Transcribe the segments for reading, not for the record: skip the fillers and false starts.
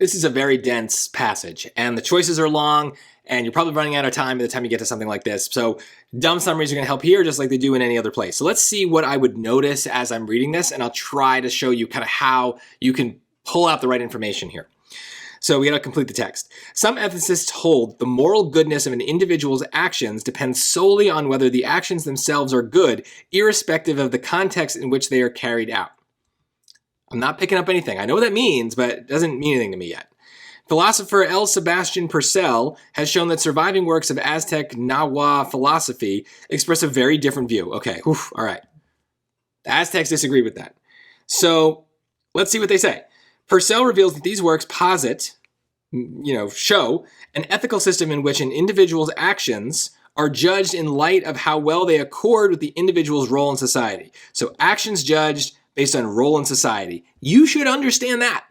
This is a very dense passage, and the choices are long, and you're probably running out of time by the time you get to something like this. So dumb summaries are going to help here just like they do in any other place. So let's see what I would notice as I'm reading this, and I'll try to show you kind of how you can pull out the right information here. So we got to complete the text. Some ethicists hold the moral goodness of an individual's actions depends solely on whether the actions themselves are good, irrespective of the context in which they are carried out. I'm not picking up anything. I know what that means, but it doesn't mean anything to me yet. Philosopher L. Sebastian Purcell has shown that surviving works of Aztec Nahua philosophy express a very different view. Okay, all right. The Aztecs disagree with that. So let's see what they say. Purcell reveals that these works posit, show an ethical system in which an individual's actions are judged in light of how well they accord with the individual's role in society. So actions judged based on role in society. You should understand that.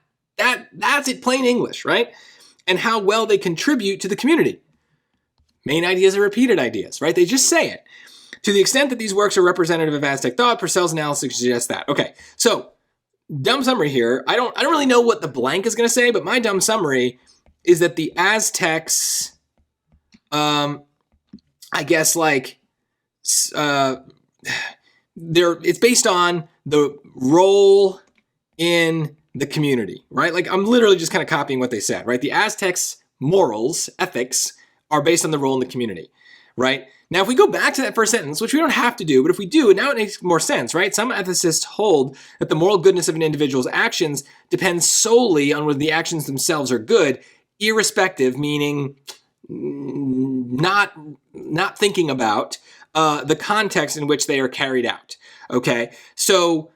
That's it, plain English, right? And how well they contribute to the community. Main ideas are repeated ideas, right? They just say it. To the extent that these works are representative of Aztec thought, Purcell's analysis suggests that. Okay, so dumb summary here. I don't really know what the blank is going to say, but my dumb summary is that the Aztecs, I guess it's based on the role in the community, right? Like I'm literally just kind of copying what they said, right? The Aztecs' morals, ethics, are based on the role in the community, right? Now, if we go back to that first sentence, which we don't have to do, but if we do, now it makes more sense, right? Some ethicists hold that the moral goodness of an individual's actions depends solely on whether the actions themselves are good, irrespective, meaning not thinking about the context in which they are carried out, okay? So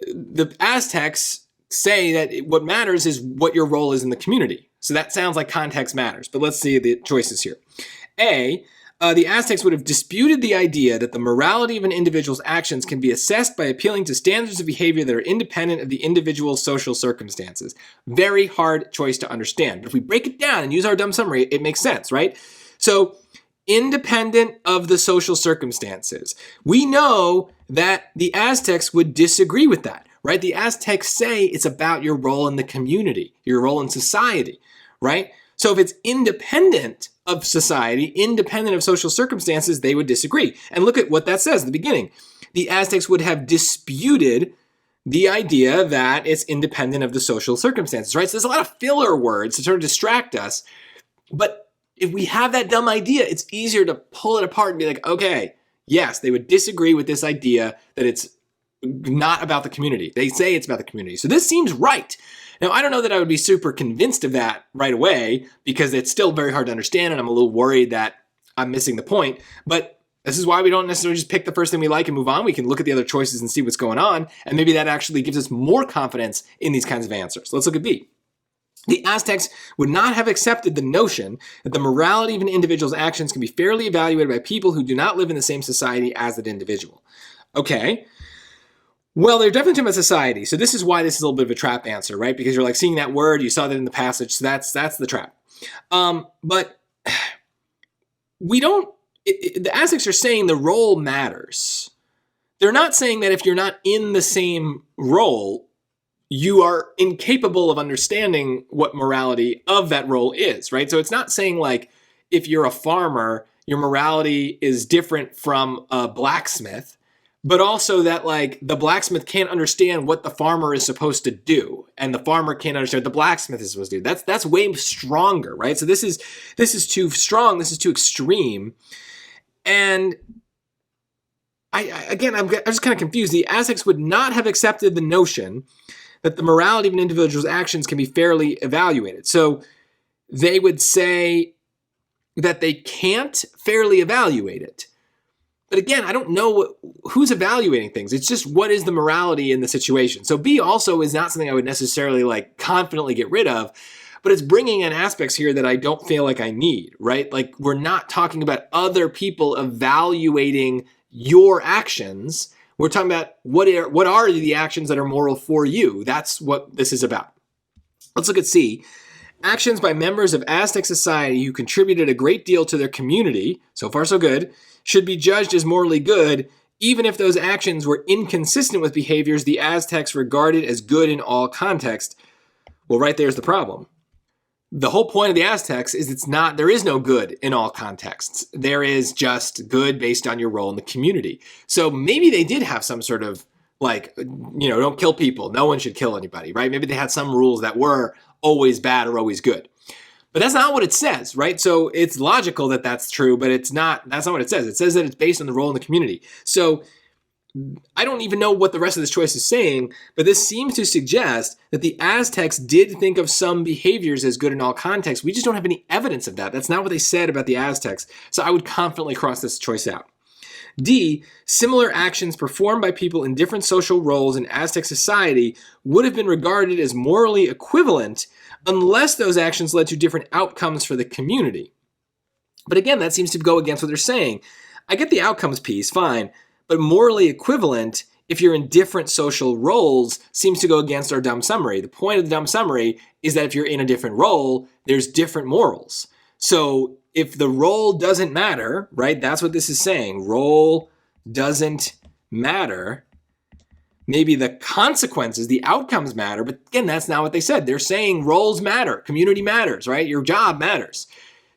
the Aztecs say that what matters is what your role is in the community. So that sounds like context matters, but let's see the choices here. A, the Aztecs would have disputed the idea that the morality of an individual's actions can be assessed by appealing to standards of behavior that are independent of the individual's social circumstances. Very hard choice to understand. But if we break it down and use our dumb summary, it makes sense, right? So, independent of the social circumstances. We know that the Aztecs would disagree with that, right? The Aztecs say it's about your role in the community, your role in society, right? So if it's independent of society, independent of social circumstances, they would disagree. And look at what that says at the beginning. The Aztecs would have disputed the idea that it's independent of the social circumstances, right? So there's a lot of filler words to sort of distract us. But if we have that dumb idea, it's easier to pull it apart and be like, okay, yes, they would disagree with this idea that it's not about the community. They say it's about the community. So this seems right. Now, I don't know that I would be super convinced of that right away because it's still very hard to understand and I'm a little worried that I'm missing the point. But this is why we don't necessarily just pick the first thing we like and move on. We can look at the other choices and see what's going on. And maybe that actually gives us more confidence in these kinds of answers. Let's look at B. The Aztecs would not have accepted the notion that the morality of an individual's actions can be fairly evaluated by people who do not live in the same society as that individual. Okay. Well, they're definitely talking about society. So this is why this is a little bit of a trap answer, right? Because you're like seeing that word, you saw that in the passage. So that's the trap. But we don't, the Aztecs are saying the role matters. They're not saying that if you're not in the same role, you are incapable of understanding what morality of that role is, right? So it's not saying like if you're a farmer, your morality is different from a blacksmith. But also that like the blacksmith can't understand what the farmer is supposed to do, and the farmer can't understand what the blacksmith is supposed to do. That's way stronger, right? So this is too strong. This is too extreme, and I'm just kind of confused. The Aztecs would not have accepted the notion that the morality of an individual's actions can be fairly evaluated. So they would say that they can't fairly evaluate it. But again, I don't know who's evaluating things. It's just what is the morality in the situation. So B also is not something I would necessarily like confidently get rid of, but it's bringing in aspects here that I don't feel like I need, right? Like we're not talking about other people evaluating your actions. We're talking about what are the actions that are moral for you. That's what this is about. Let's look at C. Actions by members of Aztec society who contributed a great deal to their community, so far so good, should be judged as morally good, even if those actions were inconsistent with behaviors the Aztecs regarded as good in all context. Well, right there's the problem. the whole point of the as text is there is no good in all contexts. There is just good based on your role in the community. So maybe they did have some sort of don't kill people. No one should kill anybody, right? Maybe they had some rules that were always bad or always good. But that's not what it says, right? So it's logical that that's true, but that's not what it says. It says that it's based on the role in the community. So I don't even know what the rest of this choice is saying, but this seems to suggest that the as text did think of some behaviors as good in all contexts. We just don't have any evidence of that. That's not what they said about the as text. So I would confidently cross this choice out. D, similar actions performed by people in different social roles in Aztec society would have been regarded as morally equivalent unless those actions led to different outcomes for the community. But again, that seems to go against what they're saying. I get the outcomes piece, fine, but morally equivalent, if you're in different social roles, seems to go against our dumb summary. The point of the dumb summary is that if you're in a different role, there's different morals. So if the role doesn't matter, right, that's what this is saying. Role doesn't matter. Maybe the consequences, the outcomes matter, but again, that's not what they said. They're saying roles matter, community matters, right? Your job matters.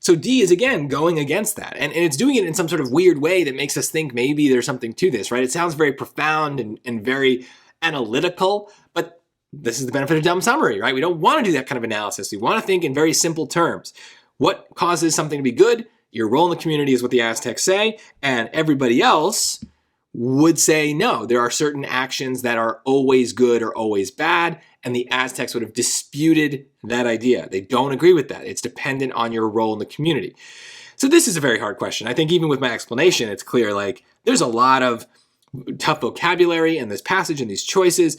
So D is, again, going against that. And it's doing it in some sort of weird way that makes us think maybe there's something to this, right? It sounds very profound and very analytical, but this is the benefit of dumb summary, right? We don't want to do that kind of analysis. We want to think in very simple terms. What causes something to be good? Your role in the community is what the Aztecs say, and everybody else would say no. There are certain actions that are always good or always bad, and the Aztecs would have disputed that idea. They don't agree with that. It's dependent on your role in the community. So this is a very hard question. I think even with my explanation, it's clear, like, there's a lot of tough vocabulary in this passage and these choices,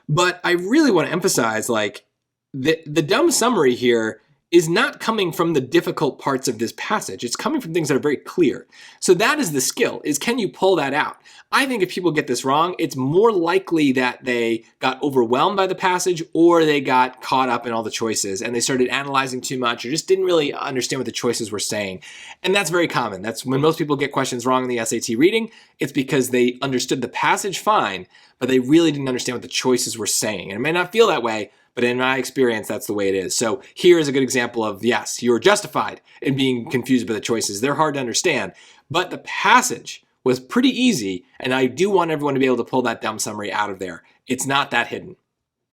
but I really want to emphasize, like, the dumb summary here is not coming from the difficult parts of this passage. It's coming from things that are very clear. So that is the skill, is can you pull that out? I think if people get this wrong, it's more likely that they got overwhelmed by the passage or they got caught up in all the choices and they started analyzing too much or just didn't really understand what the choices were saying. And that's very common. That's when most people get questions wrong in the SAT reading. It's because they understood the passage fine, but they really didn't understand what the choices were saying. And it may not feel that way, but in my experience, that's the way it is. So here is a good example of, yes, you're justified in being confused by the choices. They're hard to understand, but the passage was pretty easy, and I do want everyone to be able to pull that dumb summary out of there. It's not that hidden.